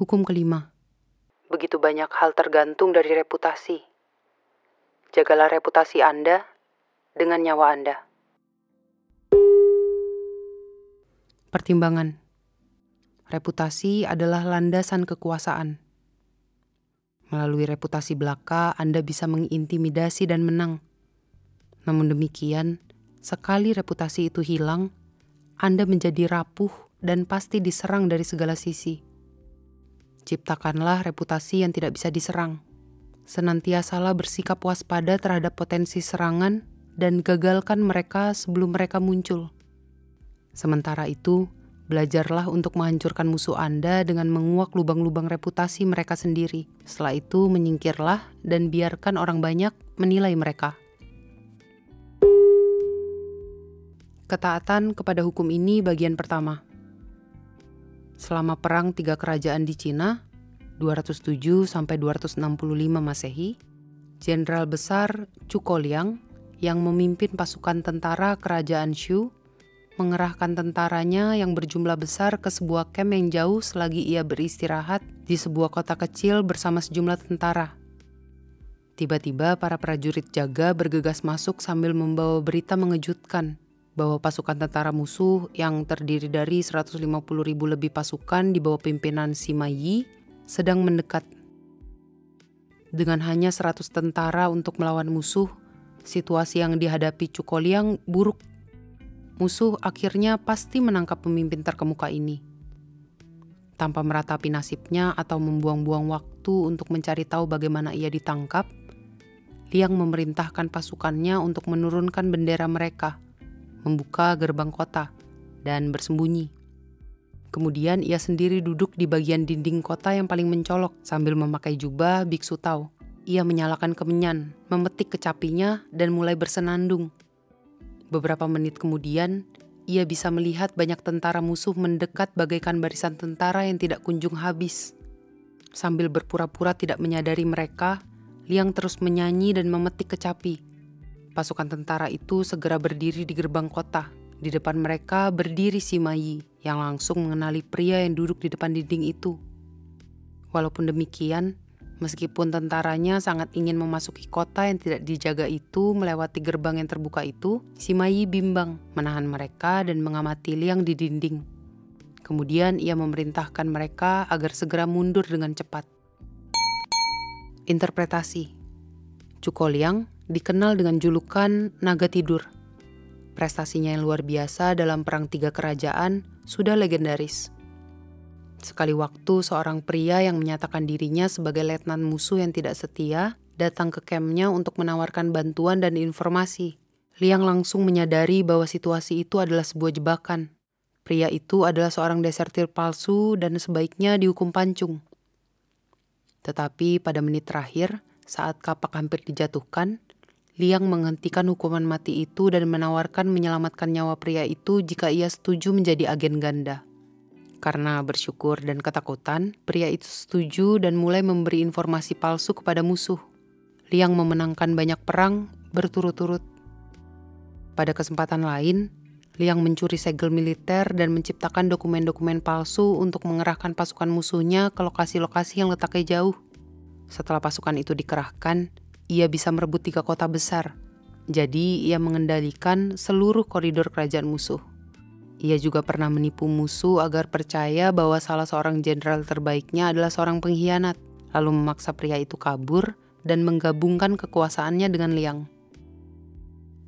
Hukum kelima. Begitu banyak hal tergantung dari reputasi. Jagalah reputasi Anda dengan nyawa Anda. Pertimbangan. Reputasi adalah landasan kekuasaan. Melalui reputasi belaka, Anda bisa mengintimidasi dan menang. Namun demikian, sekali reputasi itu hilang, Anda menjadi rapuh dan pasti diserang dari segala sisi. Ciptakanlah reputasi yang tidak bisa diserang. Senantiasalah bersikap waspada terhadap potensi serangan dan gagalkan mereka sebelum mereka muncul. Sementara itu, belajarlah untuk menghancurkan musuh Anda dengan menguak lubang-lubang reputasi mereka sendiri. Setelah itu, menyingkirlah dan biarkan orang banyak menilai mereka. Ketaatan kepada hukum ini bagian pertama. Selama perang 3 kerajaan di Cina, 207 sampai 265 Masehi, Jenderal Besar Chu Koliang yang memimpin pasukan tentara kerajaan Shu mengerahkan tentaranya yang berjumlah besar ke sebuah kamp yang jauh selagi ia beristirahat di sebuah kota kecil bersama sejumlah tentara. Tiba-tiba para prajurit jaga bergegas masuk sambil membawa berita mengejutkan bahwa pasukan tentara musuh yang terdiri dari 150.000 lebih pasukan di bawah pimpinan Sima Yi sedang mendekat. Dengan hanya 100 tentara untuk melawan musuh, situasi yang dihadapi Chu Koliang buruk. Musuh akhirnya pasti menangkap pemimpin terkemuka ini. Tanpa meratapi nasibnya atau membuang-buang waktu untuk mencari tahu bagaimana ia ditangkap, Liang memerintahkan pasukannya untuk menurunkan bendera mereka, membuka gerbang kota, dan bersembunyi. Kemudian ia sendiri duduk di bagian dinding kota yang paling mencolok sambil memakai jubah biksu Tao. Ia menyalakan kemenyan, memetik kecapinya, dan mulai bersenandung. Beberapa menit kemudian, ia bisa melihat banyak tentara musuh mendekat bagaikan barisan tentara yang tidak kunjung habis. Sambil berpura-pura tidak menyadari mereka, Liang terus menyanyi dan memetik kecapi. Pasukan tentara itu segera berdiri di gerbang kota. Di depan mereka berdiri Sima Yi yang langsung mengenali pria yang duduk di depan dinding itu. Walaupun demikian, meskipun tentaranya sangat ingin memasuki kota yang tidak dijaga itu melewati gerbang yang terbuka itu, Sima Yi bimbang menahan mereka dan mengamati Liang di dinding. Kemudian ia memerintahkan mereka agar segera mundur dengan cepat. Interpretasi. Chu Koliang dikenal dengan julukan Naga Tidur. Prestasinya yang luar biasa dalam perang 3 kerajaan sudah legendaris. Sekali waktu seorang pria yang menyatakan dirinya sebagai letnan musuh yang tidak setia datang ke kampnya untuk menawarkan bantuan dan informasi. Liang langsung menyadari bahwa situasi itu adalah sebuah jebakan. Pria itu adalah seorang desertir palsu dan sebaiknya dihukum pancung. Tetapi pada menit terakhir, saat kapak hampir dijatuhkan, Liang menghentikan hukuman mati itu dan menawarkan menyelamatkan nyawa pria itu jika ia setuju menjadi agen ganda. Karena bersyukur dan ketakutan, pria itu setuju dan mulai memberi informasi palsu kepada musuh. Liang memenangkan banyak perang berturut-turut. Pada kesempatan lain, Liang mencuri segel militer dan menciptakan dokumen-dokumen palsu untuk mengerahkan pasukan musuhnya ke lokasi-lokasi yang letaknya jauh. Setelah pasukan itu dikerahkan, ia bisa merebut 3 kota besar. Jadi ia mengendalikan seluruh koridor kerajaan musuh. Ia juga pernah menipu musuh agar percaya bahwa salah seorang jenderal terbaiknya adalah seorang pengkhianat, lalu memaksa pria itu kabur dan menggabungkan kekuasaannya dengan Liang.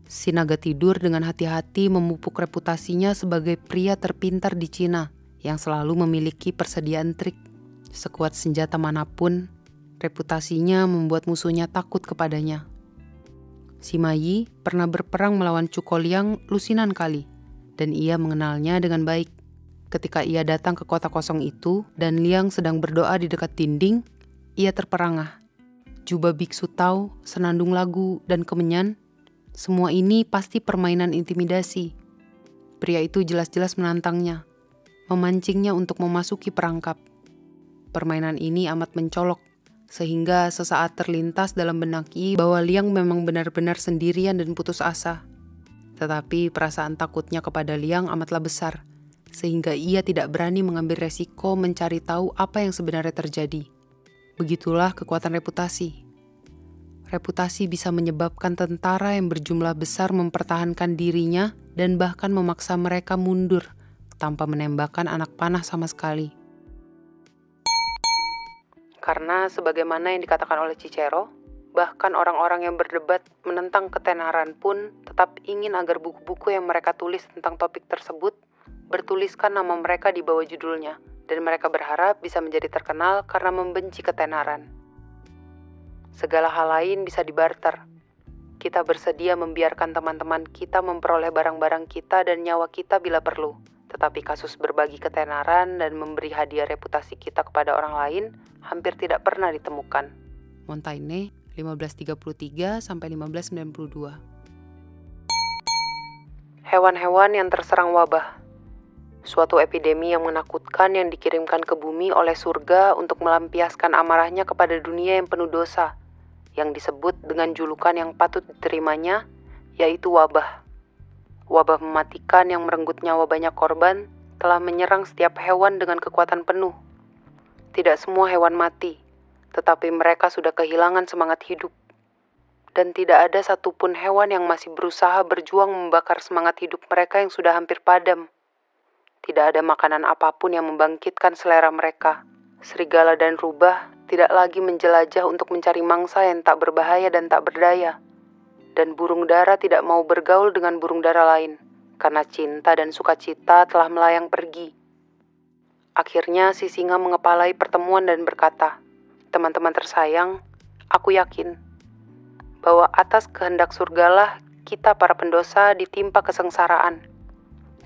Si naga tidur dengan hati-hati memupuk reputasinya sebagai pria terpintar di Cina yang selalu memiliki persediaan trik. Sekuat senjata manapun, reputasinya membuat musuhnya takut kepadanya. Sima Yi pernah berperang melawan Chu Koliang lusinan kali, dan ia mengenalnya dengan baik. Ketika ia datang ke kota kosong itu dan Liang sedang berdoa di dekat dinding, ia terperangah. Jubah biksu Tao, senandung lagu, dan kemenyan, semua ini pasti permainan intimidasi. Pria itu jelas-jelas menantangnya, memancingnya untuk memasuki perangkap. Permainan ini amat mencolok, sehingga sesaat terlintas dalam benak Yi bahwa Liang memang benar-benar sendirian dan putus asa. Tetapi perasaan takutnya kepada Liang amatlah besar, sehingga ia tidak berani mengambil resiko mencari tahu apa yang sebenarnya terjadi. Begitulah kekuatan reputasi. Reputasi bisa menyebabkan tentara yang berjumlah besar mempertahankan dirinya dan bahkan memaksa mereka mundur tanpa menembakkan anak panah sama sekali. Karena sebagaimana yang dikatakan oleh Cicero, bahkan orang-orang yang berdebat menentang ketenaran pun tetap ingin agar buku-buku yang mereka tulis tentang topik tersebut bertuliskan nama mereka di bawah judulnya, dan mereka berharap bisa menjadi terkenal karena membenci ketenaran. Segala hal lain bisa dibarter. Kita bersedia membiarkan teman-teman kita memperoleh barang-barang kita dan nyawa kita bila perlu. Tetapi kasus berbagi ketenaran dan memberi hadiah reputasi kita kepada orang lain hampir tidak pernah ditemukan. Montaigne, 1533-1592. Hewan-hewan yang terserang wabah. Suatu epidemi yang menakutkan yang dikirimkan ke bumi oleh surga untuk melampiaskan amarahnya kepada dunia yang penuh dosa, yang disebut dengan julukan yang patut diterimanya, yaitu wabah. Wabah mematikan yang merenggut nyawa banyak korban telah menyerang setiap hewan dengan kekuatan penuh. Tidak semua hewan mati, tetapi mereka sudah kehilangan semangat hidup. Dan tidak ada satupun hewan yang masih berusaha berjuang membakar semangat hidup mereka yang sudah hampir padam. Tidak ada makanan apapun yang membangkitkan selera mereka. Serigala dan rubah tidak lagi menjelajah untuk mencari mangsa yang tak berbahaya dan tak berdaya. Dan burung dara tidak mau bergaul dengan burung dara lain, karena cinta dan sukacita telah melayang pergi. Akhirnya si singa mengepalai pertemuan dan berkata, "Teman-teman tersayang, aku yakin bahwa atas kehendak surgalah kita para pendosa ditimpa kesengsaraan.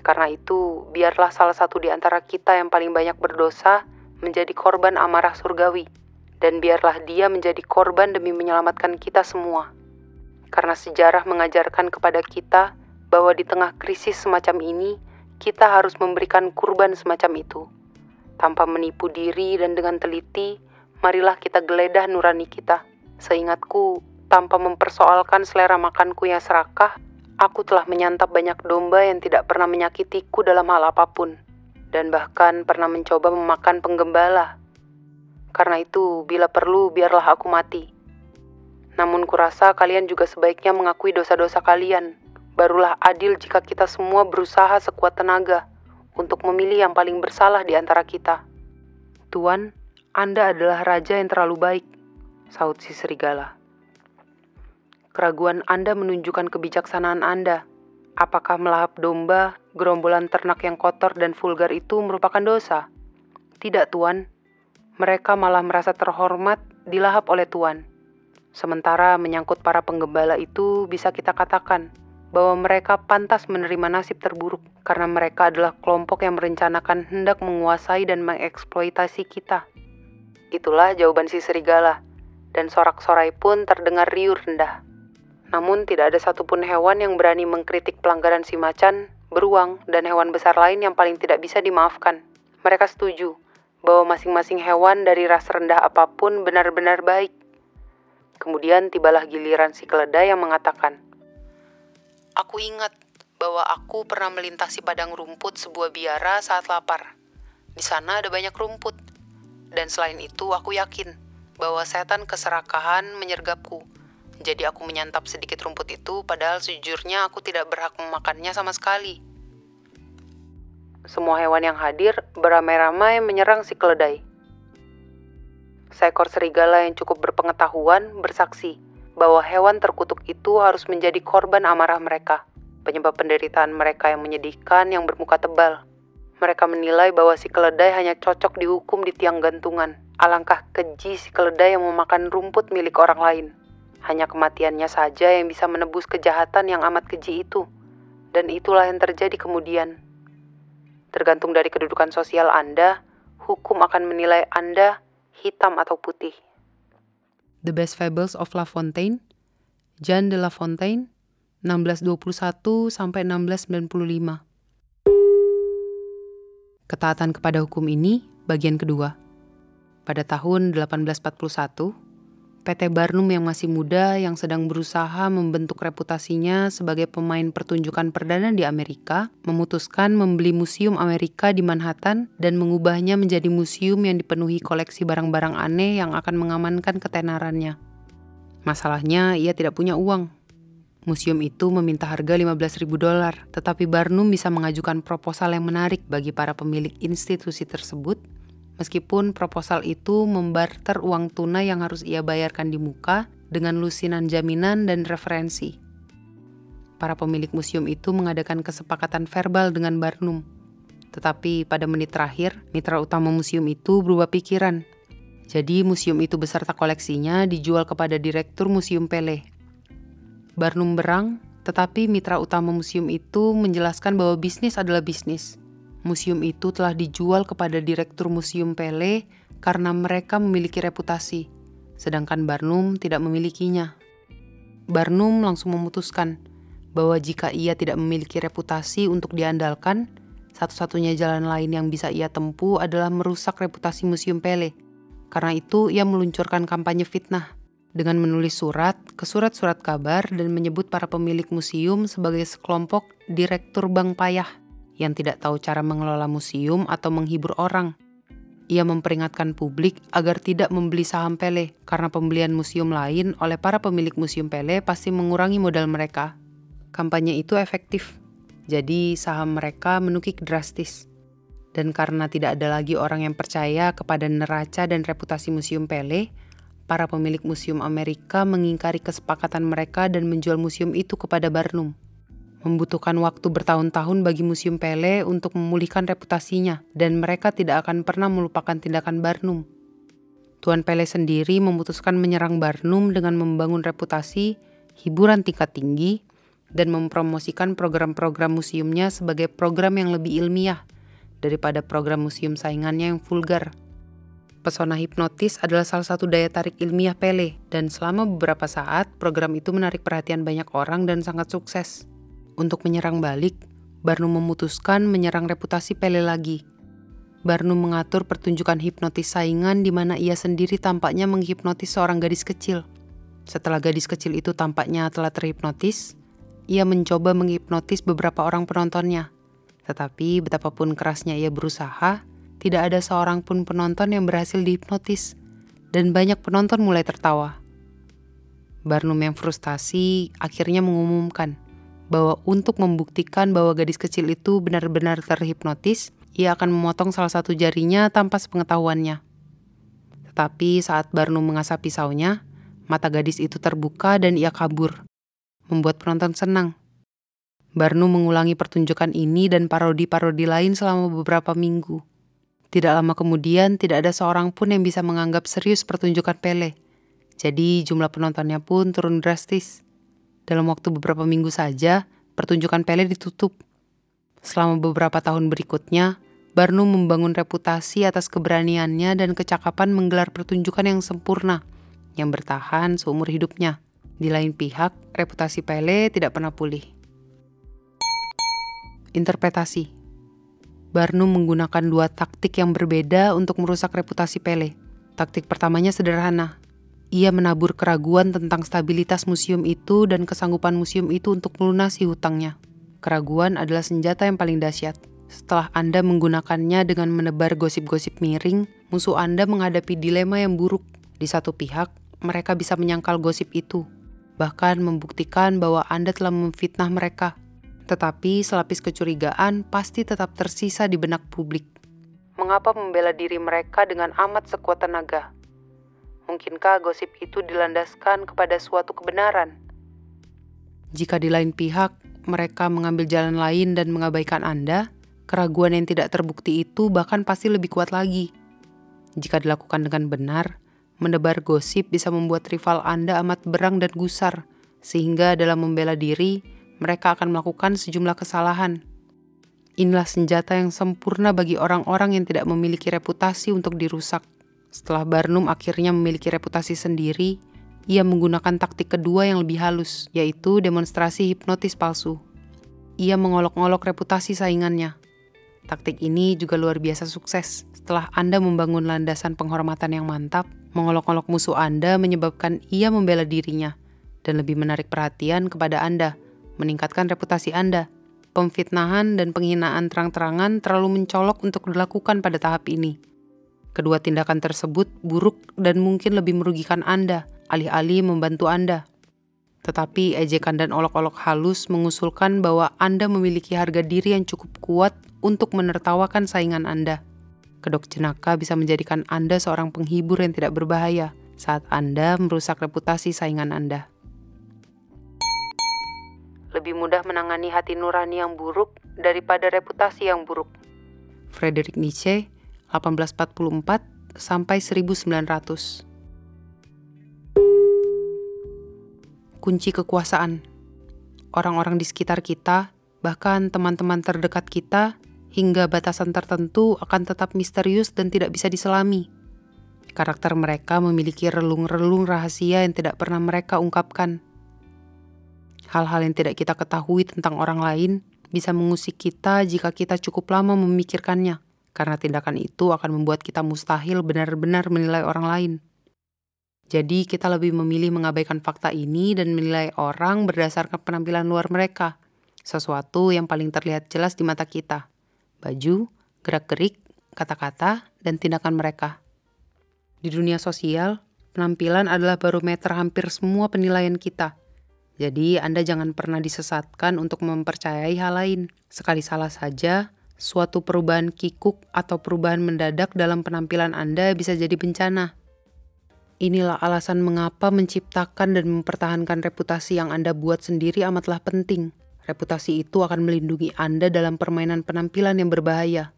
Karena itu, biarlah salah satu di antara kita yang paling banyak berdosa menjadi korban amarah surgawi. Dan biarlah dia menjadi korban demi menyelamatkan kita semua. Karena sejarah mengajarkan kepada kita bahwa di tengah krisis semacam ini, kita harus memberikan kurban semacam itu. Tanpa menipu diri dan dengan teliti, marilah kita geledah nurani kita. Seingatku, tanpa mempersoalkan selera makanku yang serakah, aku telah menyantap banyak domba yang tidak pernah menyakitiku dalam hal apapun, dan bahkan pernah mencoba memakan penggembala. Karena itu, bila perlu, biarlah aku mati. Namun kurasa kalian juga sebaiknya mengakui dosa-dosa kalian. Barulah adil jika kita semua berusaha sekuat tenaga untuk memilih yang paling bersalah di antara kita." "Tuan, Anda adalah raja yang terlalu baik," sahut si serigala. "Keraguan Anda menunjukkan kebijaksanaan Anda. Apakah melahap domba, gerombolan ternak yang kotor dan vulgar itu merupakan dosa? Tidak, Tuan. Mereka malah merasa terhormat dilahap oleh Tuan. Sementara menyangkut para penggembala itu, bisa kita katakan bahwa mereka pantas menerima nasib terburuk karena mereka adalah kelompok yang merencanakan hendak menguasai dan mengeksploitasi kita." Itulah jawaban si serigala, dan sorak-sorai pun terdengar riuh rendah. Namun tidak ada satupun hewan yang berani mengkritik pelanggaran si macan, beruang, dan hewan besar lain yang paling tidak bisa dimaafkan. Mereka setuju bahwa masing-masing hewan dari ras rendah apapun benar-benar baik. Kemudian tibalah giliran si keledai yang mengatakan, "Aku ingat bahwa aku pernah melintasi padang rumput sebuah biara saat lapar. Di sana ada banyak rumput. Dan selain itu aku yakin bahwa setan keserakahan menyergapku. Jadi aku menyantap sedikit rumput itu, padahal sejujurnya aku tidak berhak memakannya sama sekali." Semua hewan yang hadir beramai-ramai menyerang si keledai. Seekor serigala yang cukup berpengetahuan bersaksi bahwa hewan terkutuk itu harus menjadi korban amarah mereka, penyebab penderitaan mereka yang menyedihkan yang bermuka tebal. Mereka menilai bahwa si keledai hanya cocok dihukum di tiang gantungan. Alangkah keji si keledai yang memakan rumput milik orang lain. Hanya kematiannya saja yang bisa menebus kejahatan yang amat keji itu. Dan itulah yang terjadi kemudian. Tergantung dari kedudukan sosial Anda, hukum akan menilai Anda hitam atau putih. The Best Fables of La Fontaine, Jean de La Fontaine, 1621-1695. Ketaatan kepada hukum ini, bagian kedua. Pada tahun 1841, PT Barnum yang masih muda yang sedang berusaha membentuk reputasinya sebagai pemain pertunjukan perdana di Amerika, memutuskan membeli Museum Amerika di Manhattan dan mengubahnya menjadi museum yang dipenuhi koleksi barang-barang aneh yang akan mengamankan ketenarannya. Masalahnya, ia tidak punya uang. Museum itu meminta harga $15.000, tetapi Barnum bisa mengajukan proposal yang menarik bagi para pemilik institusi tersebut, meskipun proposal itu membarter uang tunai yang harus ia bayarkan di muka dengan lusinan jaminan dan referensi. Para pemilik museum itu mengadakan kesepakatan verbal dengan Barnum. Tetapi pada menit terakhir, mitra utama museum itu berubah pikiran. Jadi museum itu beserta koleksinya dijual kepada Direktur Museum Pelé. Barnum berang, tetapi mitra utama museum itu menjelaskan bahwa bisnis adalah bisnis. Museum itu telah dijual kepada Direktur Museum Pelé karena mereka memiliki reputasi, sedangkan Barnum tidak memilikinya. Barnum langsung memutuskan bahwa jika ia tidak memiliki reputasi untuk diandalkan, satu-satunya jalan lain yang bisa ia tempuh adalah merusak reputasi Museum Pelé. Karena itu, ia meluncurkan kampanye fitnah dengan menulis surat ke surat-surat kabar dan menyebut para pemilik museum sebagai sekelompok direktur bank payah yang tidak tahu cara mengelola museum atau menghibur orang. Ia memperingatkan publik agar tidak membeli saham Pelé karena pembelian museum lain oleh para pemilik museum Pelé pasti mengurangi modal mereka. Kampanye itu efektif, jadi saham mereka menukik drastis. Dan karena tidak ada lagi orang yang percaya kepada neraca dan reputasi Museum Pelé, para pemilik Museum Amerika mengingkari kesepakatan mereka dan menjual museum itu kepada Barnum. Membutuhkan waktu bertahun-tahun bagi Museum Pelé untuk memulihkan reputasinya, dan mereka tidak akan pernah melupakan tindakan Barnum. Tuan Pelé sendiri memutuskan menyerang Barnum dengan membangun reputasi, hiburan tingkat tinggi, dan mempromosikan program-program museumnya sebagai program yang lebih ilmiah daripada program museum saingannya yang vulgar. Pesona hipnotis adalah salah satu daya tarik ilmiah Pelé, dan selama beberapa saat program itu menarik perhatian banyak orang dan sangat sukses. Untuk menyerang balik, Barnum memutuskan menyerang reputasi Pelé lagi. Barnum mengatur pertunjukan hipnotis saingan di mana ia sendiri tampaknya menghipnotis seorang gadis kecil. Setelah gadis kecil itu tampaknya telah terhipnotis, ia mencoba menghipnotis beberapa orang penontonnya. Tetapi betapapun kerasnya ia berusaha, tidak ada seorang pun penonton yang berhasil dihipnotis, dan banyak penonton mulai tertawa. Barnum yang frustasi akhirnya mengumumkan bahwa untuk membuktikan bahwa gadis kecil itu benar-benar terhipnotis, ia akan memotong salah satu jarinya tanpa sepengetahuannya. Tetapi saat Barnum mengasah pisaunya, mata gadis itu terbuka dan ia kabur, membuat penonton senang. Barnum mengulangi pertunjukan ini dan parodi-parodi lain selama beberapa minggu. Tidak lama kemudian, tidak ada seorang pun yang bisa menganggap serius pertunjukan Pelé. Jadi jumlah penontonnya pun turun drastis. Dalam waktu beberapa minggu saja, pertunjukan Pelé ditutup. Selama beberapa tahun berikutnya, Barnum membangun reputasi atas keberaniannya dan kecakapan menggelar pertunjukan yang sempurna, yang bertahan seumur hidupnya. Di lain pihak, reputasi Pelé tidak pernah pulih. Interpretasi. Barnum menggunakan dua taktik yang berbeda untuk merusak reputasi Pelé. Taktik pertamanya sederhana. Ia menabur keraguan tentang stabilitas museum itu dan kesanggupan museum itu untuk melunasi hutangnya. Keraguan adalah senjata yang paling dahsyat. Setelah Anda menggunakannya dengan menebar gosip-gosip miring, musuh Anda menghadapi dilema yang buruk. Di satu pihak, mereka bisa menyangkal gosip itu, bahkan membuktikan bahwa Anda telah memfitnah mereka. Tetapi selapis kecurigaan pasti tetap tersisa di benak publik. Mengapa membela diri mereka dengan amat sekuat tenaga? Mungkinkah gosip itu dilandaskan kepada suatu kebenaran? Jika di lain pihak, mereka mengambil jalan lain dan mengabaikan Anda, keraguan yang tidak terbukti itu bahkan pasti lebih kuat lagi. Jika dilakukan dengan benar, menebar gosip bisa membuat rival Anda amat berang dan gusar, sehingga dalam membela diri, mereka akan melakukan sejumlah kesalahan. Inilah senjata yang sempurna bagi orang-orang yang tidak memiliki reputasi untuk dirusak. Setelah Barnum akhirnya memiliki reputasi sendiri, ia menggunakan taktik kedua yang lebih halus, yaitu demonstrasi hipnotis palsu. Ia mengolok-olok reputasi saingannya. Taktik ini juga luar biasa sukses. Setelah Anda membangun landasan penghormatan yang mantap, Mengolok-olok musuh Anda menyebabkan ia membela dirinya dan lebih menarik perhatian kepada Anda, meningkatkan reputasi Anda. Pemfitnahan dan penghinaan terang-terangan terlalu mencolok untuk dilakukan pada tahap ini. Kedua tindakan tersebut buruk dan mungkin lebih merugikan Anda, alih-alih membantu Anda. Tetapi ejekan dan olok-olok halus mengusulkan bahwa Anda memiliki harga diri yang cukup kuat untuk menertawakan saingan Anda. Kedok jenaka bisa menjadikan Anda seorang penghibur yang tidak berbahaya saat Anda merusak reputasi saingan Anda. Lebih mudah menangani hati nurani yang buruk daripada reputasi yang buruk. Friedrich Nietzsche, 1844 sampai 1900. Kunci kekuasaan. Orang-orang di sekitar kita, bahkan teman-teman terdekat kita, hingga batasan tertentu akan tetap misterius dan tidak bisa diselami. Karakter mereka memiliki relung-relung rahasia yang tidak pernah mereka ungkapkan. Hal-hal yang tidak kita ketahui tentang orang lain bisa mengusik kita jika kita cukup lama memikirkannya, karena tindakan itu akan membuat kita mustahil benar-benar menilai orang lain. Jadi kita lebih memilih mengabaikan fakta ini dan menilai orang berdasarkan penampilan luar mereka, sesuatu yang paling terlihat jelas di mata kita. Baju, gerak-gerik, kata-kata, dan tindakan mereka. Di dunia sosial, penampilan adalah barometer hampir semua penilaian kita. Jadi Anda jangan pernah disesatkan untuk mempercayai hal lain. Sekali salah saja, suatu perubahan kikuk atau perubahan mendadak dalam penampilan Anda bisa jadi bencana. Inilah alasan mengapa menciptakan dan mempertahankan reputasi yang Anda buat sendiri amatlah penting. Reputasi itu akan melindungi Anda dalam permainan penampilan yang berbahaya.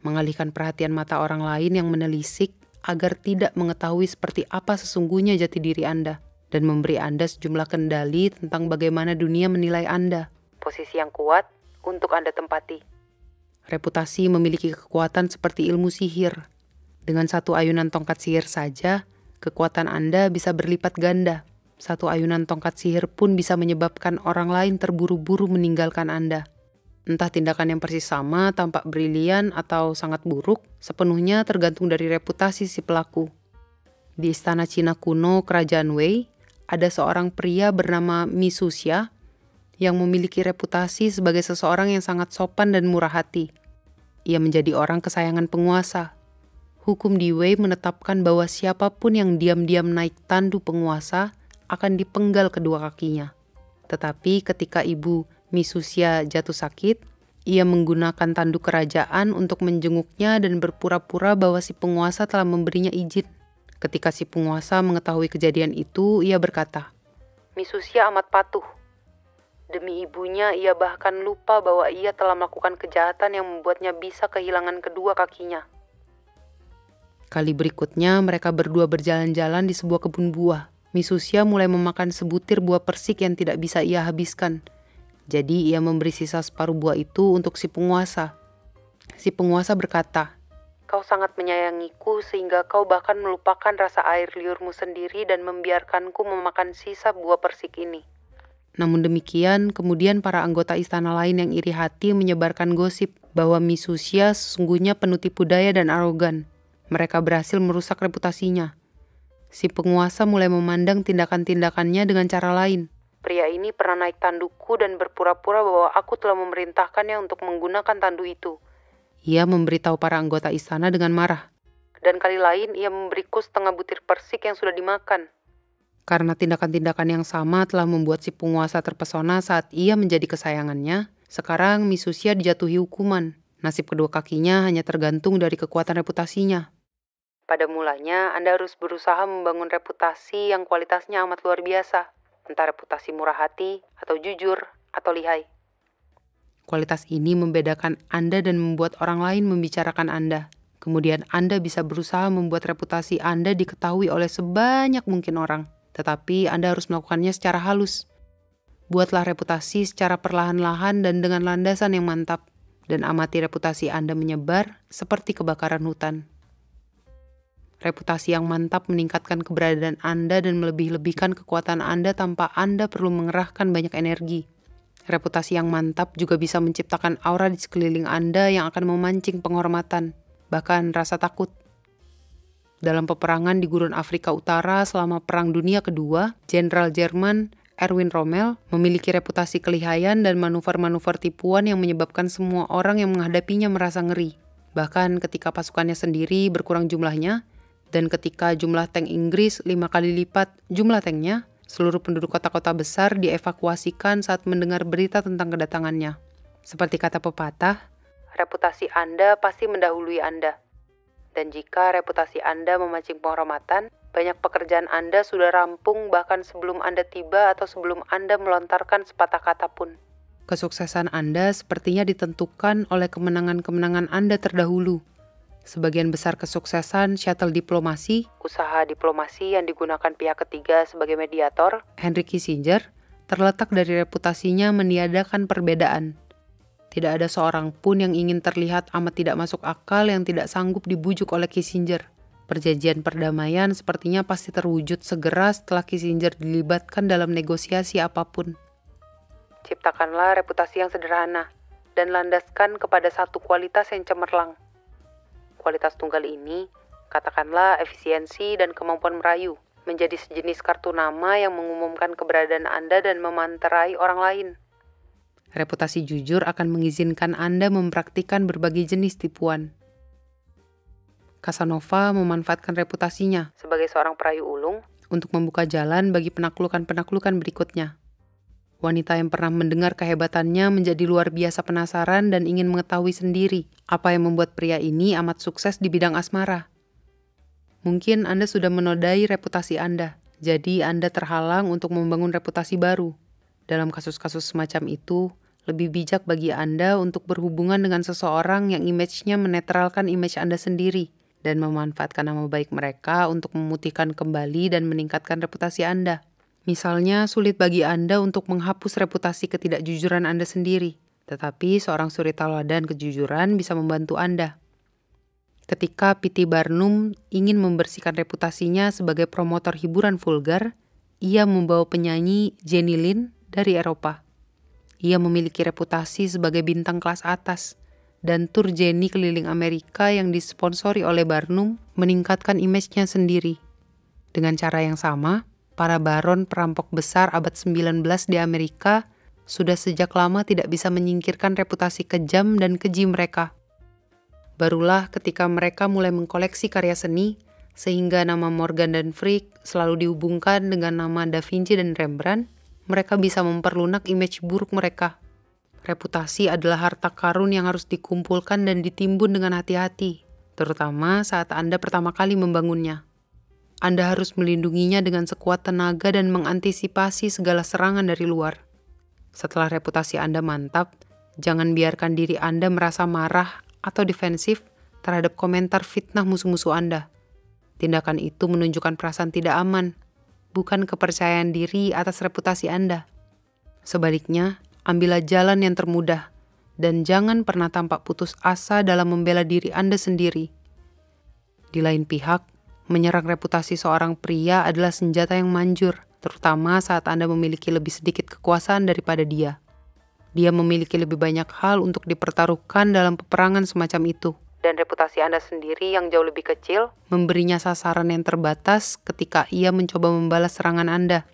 Mengalihkan perhatian mata orang lain yang menelisik agar tidak mengetahui seperti apa sesungguhnya jati diri Anda. Dan memberi Anda sejumlah kendali tentang bagaimana dunia menilai Anda. Posisi yang kuat untuk Anda tempati. Reputasi memiliki kekuatan seperti ilmu sihir. Dengan satu ayunan tongkat sihir saja, kekuatan Anda bisa berlipat ganda. Satu ayunan tongkat sihir pun bisa menyebabkan orang lain terburu-buru meninggalkan Anda. Entah tindakan yang persis sama, tampak brilian atau sangat buruk, sepenuhnya tergantung dari reputasi si pelaku. Di istana Cina kuno Kerajaan Wei, ada seorang pria bernama Misusia yang memiliki reputasi sebagai seseorang yang sangat sopan dan murah hati. Ia menjadi orang kesayangan penguasa. Hukum di Wei menetapkan bahwa siapapun yang diam-diam naik tandu penguasa akan dipenggal kedua kakinya. Tetapi ketika ibu Misusia jatuh sakit, ia menggunakan tanduk kerajaan untuk menjenguknya dan berpura-pura bahwa si penguasa telah memberinya izin. Ketika si penguasa mengetahui kejadian itu, ia berkata, "Misusia amat patuh. Demi ibunya, ia bahkan lupa bahwa ia telah melakukan kejahatan yang membuatnya bisa kehilangan kedua kakinya." Kali berikutnya, mereka berdua berjalan-jalan di sebuah kebun buah. Misusia mulai memakan sebutir buah persik yang tidak bisa ia habiskan. Jadi ia memberi sisa separuh buah itu untuk si penguasa. Si penguasa berkata, "Kau sangat menyayangiku sehingga kau bahkan melupakan rasa air liurmu sendiri dan membiarkanku memakan sisa buah persik ini." Namun demikian, kemudian para anggota istana lain yang iri hati menyebarkan gosip bahwa Misusia sesungguhnya penuh tipu daya dan arogan. Mereka berhasil merusak reputasinya. Si penguasa mulai memandang tindakan-tindakannya dengan cara lain. "Pria ini pernah naik tanduku dan berpura-pura bahwa aku telah memerintahkannya untuk menggunakan tandu itu." Ia memberitahu para anggota istana dengan marah. Dan kali lain ia memberiku setengah butir persik yang sudah dimakan. Karena tindakan-tindakan yang sama telah membuat si penguasa terpesona saat ia menjadi kesayangannya, sekarang Misusia dijatuhi hukuman. Nasib kedua kakinya hanya tergantung dari kekuatan reputasinya. Pada mulanya, Anda harus berusaha membangun reputasi yang kualitasnya amat luar biasa. Entah reputasi murah hati, atau jujur, atau lihai. Kualitas ini membedakan Anda dan membuat orang lain membicarakan Anda. Kemudian Anda bisa berusaha membuat reputasi Anda diketahui oleh sebanyak mungkin orang. Tetapi Anda harus melakukannya secara halus. Buatlah reputasi secara perlahan-lahan dan dengan landasan yang mantap. Dan amati reputasi Anda menyebar seperti kebakaran hutan. Reputasi yang mantap meningkatkan keberadaan Anda dan melebih-lebihkan kekuatan Anda tanpa Anda perlu mengerahkan banyak energi. Reputasi yang mantap juga bisa menciptakan aura di sekeliling Anda yang akan memancing penghormatan, bahkan rasa takut. Dalam peperangan di Gurun Afrika Utara selama Perang Dunia Kedua, Jenderal Jerman Erwin Rommel memiliki reputasi kelihayan dan manuver-manuver tipuan yang menyebabkan semua orang yang menghadapinya merasa ngeri. Bahkan ketika pasukannya sendiri berkurang jumlahnya, dan ketika jumlah tank Inggris 5 kali lipat jumlah tanknya, seluruh penduduk kota-kota besar dievakuasikan saat mendengar berita tentang kedatangannya. Seperti kata pepatah, reputasi Anda pasti mendahului Anda. Dan jika reputasi Anda memancing penghormatan, banyak pekerjaan Anda sudah rampung bahkan sebelum Anda tiba atau sebelum Anda melontarkan sepatah kata pun. Kesuksesan Anda sepertinya ditentukan oleh kemenangan-kemenangan Anda terdahulu. Sebagian besar kesuksesan shuttle diplomasi, usaha diplomasi yang digunakan pihak ketiga sebagai mediator, Henry Kissinger, terletak dari reputasinya meniadakan perbedaan. Tidak ada seorang pun yang ingin terlihat amat tidak masuk akal yang tidak sanggup dibujuk oleh Kissinger. Perjanjian perdamaian sepertinya pasti terwujud segera setelah Kissinger dilibatkan dalam negosiasi apapun. Ciptakanlah reputasi yang sederhana dan landaskan kepada satu kualitas yang cemerlang. Kualitas tunggal ini, katakanlah efisiensi dan kemampuan merayu, menjadi sejenis kartu nama yang mengumumkan keberadaan Anda dan memanterai orang lain. Reputasi jujur akan mengizinkan Anda mempraktikkan berbagai jenis tipuan. Casanova memanfaatkan reputasinya sebagai seorang perayu ulung untuk membuka jalan bagi penaklukan-penaklukan berikutnya. Wanita yang pernah mendengar kehebatannya menjadi luar biasa penasaran dan ingin mengetahui sendiri apa yang membuat pria ini amat sukses di bidang asmara. Mungkin Anda sudah menodai reputasi Anda, jadi Anda terhalang untuk membangun reputasi baru. Dalam kasus-kasus semacam itu, lebih bijak bagi Anda untuk berhubungan dengan seseorang yang image-nya menetralkan image Anda sendiri dan memanfaatkan nama baik mereka untuk memutihkan kembali dan meningkatkan reputasi Anda. Misalnya, sulit bagi Anda untuk menghapus reputasi ketidakjujuran Anda sendiri, tetapi seorang suri tauladan kejujuran bisa membantu Anda. Ketika P.T. Barnum ingin membersihkan reputasinya sebagai promotor hiburan vulgar, ia membawa penyanyi Jenny Lind dari Eropa. Ia memiliki reputasi sebagai bintang kelas atas, dan tur Jenny keliling Amerika yang disponsori oleh Barnum meningkatkan image-nya sendiri. Dengan cara yang sama, para baron perampok besar abad 19 di Amerika sudah sejak lama tidak bisa menyingkirkan reputasi kejam dan keji mereka. Barulah ketika mereka mulai mengkoleksi karya seni, sehingga nama Morgan dan Frick selalu dihubungkan dengan nama Da Vinci dan Rembrandt, mereka bisa memperlunak image buruk mereka. Reputasi adalah harta karun yang harus dikumpulkan dan ditimbun dengan hati-hati, terutama saat Anda pertama kali membangunnya. Anda harus melindunginya dengan sekuat tenaga dan mengantisipasi segala serangan dari luar. Setelah reputasi Anda mantap, jangan biarkan diri Anda merasa marah atau defensif terhadap komentar fitnah musuh-musuh Anda. Tindakan itu menunjukkan perasaan tidak aman, bukan kepercayaan diri atas reputasi Anda. Sebaliknya, ambillah jalan yang termudah, dan jangan pernah tampak putus asa dalam membela diri Anda sendiri. Di lain pihak, menyerang reputasi seorang pria adalah senjata yang manjur, terutama saat Anda memiliki lebih sedikit kekuasaan daripada dia. Dia memiliki lebih banyak hal untuk dipertaruhkan dalam peperangan semacam itu. Dan reputasi Anda sendiri yang jauh lebih kecil memberinya sasaran yang terbatas ketika ia mencoba membalas serangan Anda.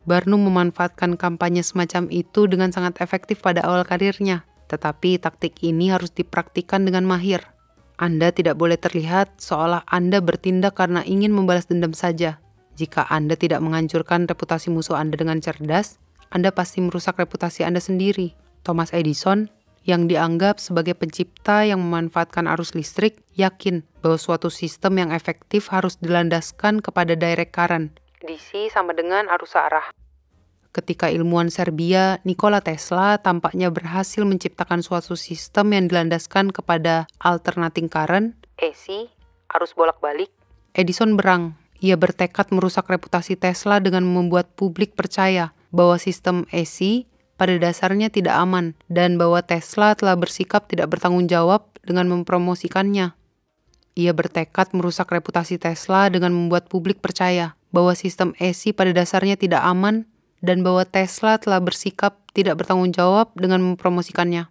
Barnum memanfaatkan kampanye semacam itu dengan sangat efektif pada awal karirnya, tetapi taktik ini harus dipraktikkan dengan mahir. Anda tidak boleh terlihat seolah Anda bertindak karena ingin membalas dendam saja. Jika Anda tidak menghancurkan reputasi musuh Anda dengan cerdas, Anda pasti merusak reputasi Anda sendiri. Thomas Edison, yang dianggap sebagai pencipta yang memanfaatkan arus listrik, yakin bahwa suatu sistem yang efektif harus dilandaskan kepada direct current. DC sama dengan arus searah. Ketika ilmuwan Serbia Nikola Tesla tampaknya berhasil menciptakan suatu sistem yang dilandaskan kepada alternating current, AC, arus bolak-balik, Edison berang. Ia bertekad merusak reputasi Tesla dengan membuat publik percaya bahwa sistem AC pada dasarnya tidak aman, dan bahwa Tesla telah bersikap tidak bertanggung jawab dengan mempromosikannya. Ia bertekad merusak reputasi Tesla dengan membuat publik percaya bahwa sistem AC pada dasarnya tidak aman, dan bahwa Tesla telah bersikap tidak bertanggung jawab dengan mempromosikannya.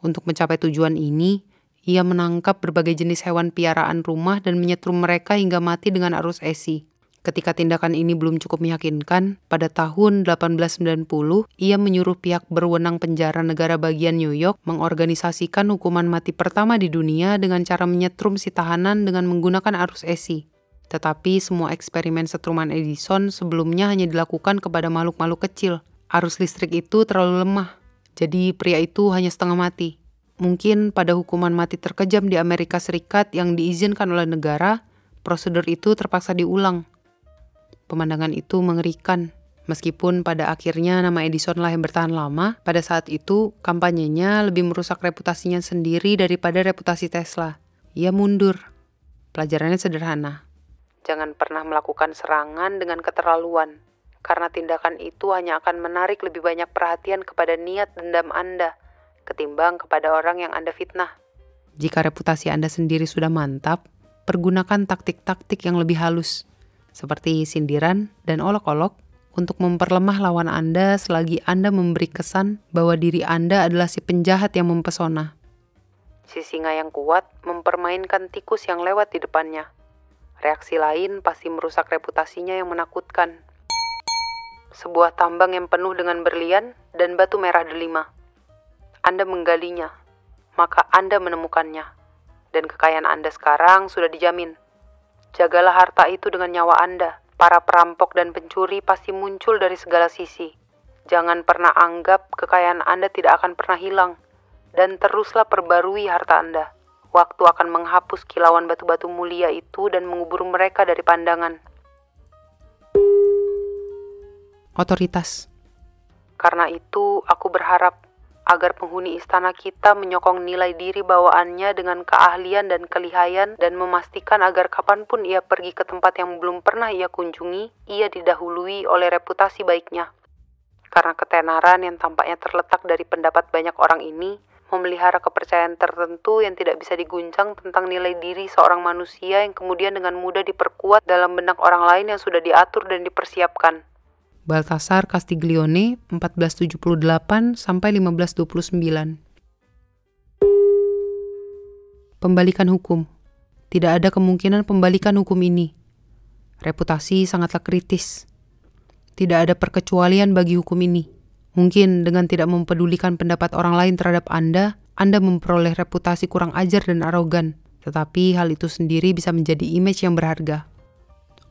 Untuk mencapai tujuan ini, Ia menangkap berbagai jenis hewan piaraan rumah dan menyetrum mereka hingga mati dengan arus esi. Ketika tindakan ini belum cukup meyakinkan, pada tahun 1890, ia menyuruh pihak berwenang penjara negara bagian New York mengorganisasikan hukuman mati pertama di dunia dengan cara menyetrum si tahanan dengan menggunakan arus esi. Tetapi semua eksperimen setruman Edison sebelumnya hanya dilakukan kepada makhluk-makhluk kecil. Arus listrik itu terlalu lemah, jadi pria itu hanya setengah mati. Mungkin pada hukuman mati terkejam di Amerika Serikat yang diizinkan oleh negara, prosedur itu terpaksa diulang. Pemandangan itu mengerikan. Meskipun pada akhirnya nama Edisonlah yang bertahan lama, pada saat itu kampanyenya lebih merusak reputasinya sendiri daripada reputasi Tesla. Ia mundur. Pelajarannya sederhana. Jangan pernah melakukan serangan dengan keterlaluan, karena tindakan itu hanya akan menarik lebih banyak perhatian kepada niat dendam Anda, ketimbang kepada orang yang Anda fitnah. Jika reputasi Anda sendiri sudah mantap, pergunakan taktik-taktik yang lebih halus, seperti sindiran dan olok-olok untuk memperlemah lawan Anda selagi Anda memberi kesan bahwa diri Anda adalah si penjahat yang mempesona. Si singa yang kuat mempermainkan tikus yang lewat di depannya. Reaksi lain pasti merusak reputasinya yang menakutkan. Sebuah tambang yang penuh dengan berlian dan batu merah delima. Anda menggalinya, maka Anda menemukannya. Dan kekayaan Anda sekarang sudah dijamin. Jagalah harta itu dengan nyawa Anda. Para perampok dan pencuri pasti muncul dari segala sisi. Jangan pernah anggap kekayaan Anda tidak akan pernah hilang. Dan teruslah perbarui harta Anda. Waktu akan menghapus kilauan batu-batu mulia itu dan mengubur mereka dari pandangan. Otoritas. Karena itu, aku berharap agar penghuni istana kita menyokong nilai diri bawaannya dengan keahlian dan kelihayan dan memastikan agar kapanpun ia pergi ke tempat yang belum pernah ia kunjungi, ia didahului oleh reputasi baiknya. Karena ketenaran yang tampaknya terletak dari pendapat banyak orang ini, memelihara kepercayaan tertentu yang tidak bisa diguncang tentang nilai diri seorang manusia yang kemudian dengan mudah diperkuat dalam benak orang lain yang sudah diatur dan dipersiapkan. Baltasar Castiglione, 1478-1529. Pembalikan hukum. Tidak ada kemungkinan pembalikan hukum ini. Reputasi sangatlah kritis. Tidak ada perkecualian bagi hukum ini. Mungkin dengan tidak mempedulikan pendapat orang lain terhadap Anda memperoleh reputasi kurang ajar dan arogan. Tetapi hal itu sendiri bisa menjadi image yang berharga.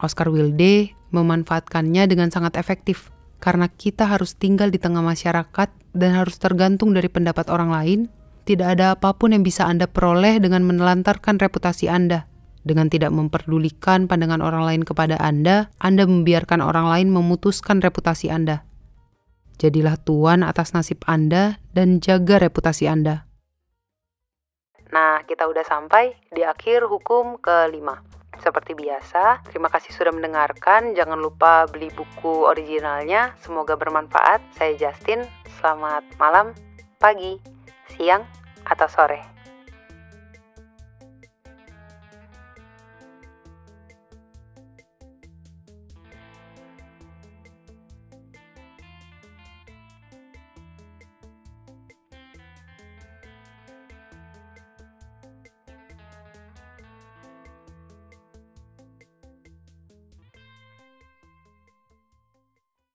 Oscar Wilde memanfaatkannya dengan sangat efektif, karena kita harus tinggal di tengah masyarakat dan harus tergantung dari pendapat orang lain. Tidak ada apapun yang bisa Anda peroleh dengan menelantarkan reputasi Anda. Dengan tidak memperdulikan pandangan orang lain kepada Anda membiarkan orang lain memutuskan reputasi Anda. Jadilah tuan atas nasib Anda dan jaga reputasi Anda. Nah, kita udah sampai di akhir hukum ke-5. Seperti biasa, terima kasih sudah mendengarkan. Jangan lupa beli buku originalnya. Semoga bermanfaat. Saya Justin. Selamat malam, pagi, siang, atau sore.